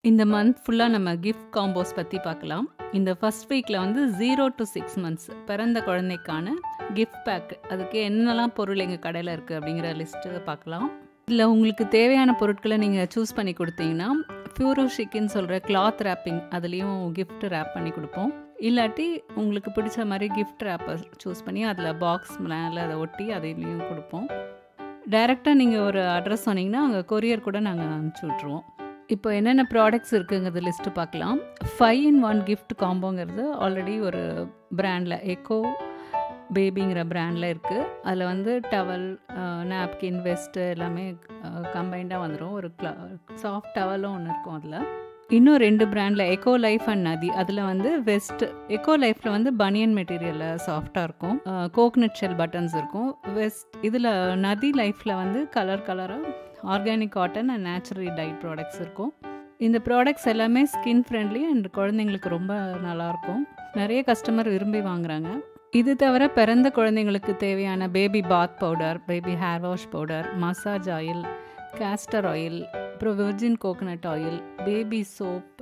இந்த மந்த் ஃபுல்லாக நம்ம கிஃப்ட் காம்போஸ் பற்றி பார்க்கலாம். இந்த ஃபர்ஸ்ட் வீக்கில் வந்து 0 to 6 மந்த்ஸ் பிறந்த குழந்தைக்கான கிஃப்ட் பேக், அதுக்கு என்னெல்லாம் பொருள் எங்கள் கடையில் இருக்குது அப்படிங்கிற லிஸ்ட்டு பார்க்கலாம். இதில் உங்களுக்கு தேவையான பொருட்களை நீங்கள் சூஸ் பண்ணி கொடுத்தீங்கன்னா ஃபியூரோ ஷிக்குன்னு சொல்கிற கிளாத் ரேப்பிங் அதுலேயும் கிஃப்ட் ரேப் பண்ணி கொடுப்போம். இல்லாட்டி உங்களுக்கு பிடிச்ச மாதிரி கிஃப்ட் ரேப்பை சூஸ் பண்ணி அதில் பாக்ஸ் மேலே அதை ஒட்டி அதையும் கொடுப்போம். டைரெக்டாக நீங்கள் ஒரு அட்ரஸ் சொன்னீங்கன்னா அங்கே கொரியர் கூட நாங்கள் அனுப்பிச்சி விட்ருவோம். இப்போ என்னென்ன ப்ராடக்ட்ஸ் இருக்குங்கிறது லிஸ்ட்டு பார்க்கலாம். 5-in-1 கிஃப்ட் காம்போங்கிறது ஆல்ரெடி ஒரு பிராண்டில் எக்கோ பேபிங்கிற பிராண்டில் இருக்குது. அதில் வந்து டவல், நாப்கின், வெஸ்ட்டு எல்லாமே கம்பைண்டாக வந்துடும். ஒரு சாஃப்ட் டவலும் ஒன்று இருக்கும். அதில் இன்னும் 2 பிராண்டில் எக்கோ லைஃப் அண்ட் நதி, அதில் வந்து வெஸ்ட் எக்கோ லைஃப்பில் வந்து பனியன் மெட்டீரியலில் சாஃப்டாக இருக்கும், கோகனட் ஷெல் பட்டன்ஸ் இருக்கும். வெஸ்ட் இதில் நதி லைஃப்பில் வந்து கலராக organic cotton and naturally dyed products இருக்கும். இந்த ப்ராடக்ட்ஸ் எல்லாமே ஸ்கின் ஃப்ரெண்ட்லி அண்ட் குழந்தைங்களுக்கு ரொம்ப நல்லாயிருக்கும். நிறைய கஸ்டமர் விரும்பி வாங்குகிறாங்க. இது தவிர பிறந்த குழந்தைங்களுக்கு தேவையான baby bath powder, baby hair wash powder, massage oil, castor oil, அப்புறம் virgin coconut oil, baby soap,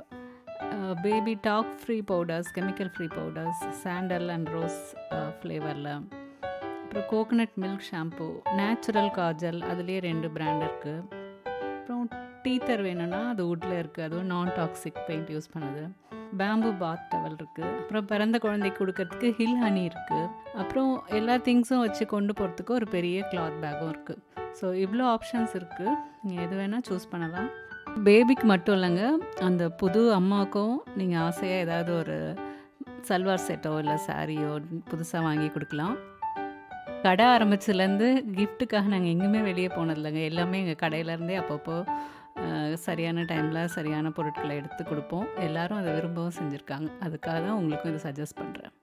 baby talc free powders, chemical free powders, sandal and rose ஃப்ளேவரில், அப்புறம் coconut milk shampoo, natural kajal, அதுலேயே 2 பிராண்ட் இருக்குது. அப்புறம் டீத்தர் வேணும்னா அது வுட்டில் இருக்குது, அதுவும் நான் டாக்ஸிக் பெயிண்ட் யூஸ் பண்ணுது. பேம்பு பாத் டவல் இருக்குது. அப்புறம் பிறந்த குழந்தைக்கு கொடுக்கறதுக்கு ஹில் ஹனி இருக்குது. அப்புறம் எல்லா திங்ஸும் வச்சு கொண்டு போகிறதுக்கு ஒரு பெரிய கிளாத் பேக்கும் இருக்குது. ஸோ இவ்வளோ ஆப்ஷன்ஸ் இருக்குது, நீங்கள் எது வேணால் சூஸ் பண்ணலாம். பேபிக்கு மட்டும் இல்லைங்க, அந்த புது அம்மாவுக்கும் நீங்கள் ஆசையாக ஏதாவது ஒரு சல்வார் செட்டோ இல்லை சாரியோ புதுசாக வாங்கி கொடுக்கலாம். கடை ஆரம்பிச்சதுலேருந்து கிஃப்ட்டுக்காக நாங்கள் எங்கேயுமே வெளியே போனதில்லைங்க. எல்லாமே எங்கள் கடையிலேருந்தே அப்பப்போ சரியான டைமில் சரியான பொருட்களை எடுத்து கொடுப்போம். எல்லோரும் அதை விரும்பவும் செஞ்சுருக்காங்க. அதுக்காக தான் உங்களுக்கும் இதை சஜஸ்ட் பண்ணுறேன்.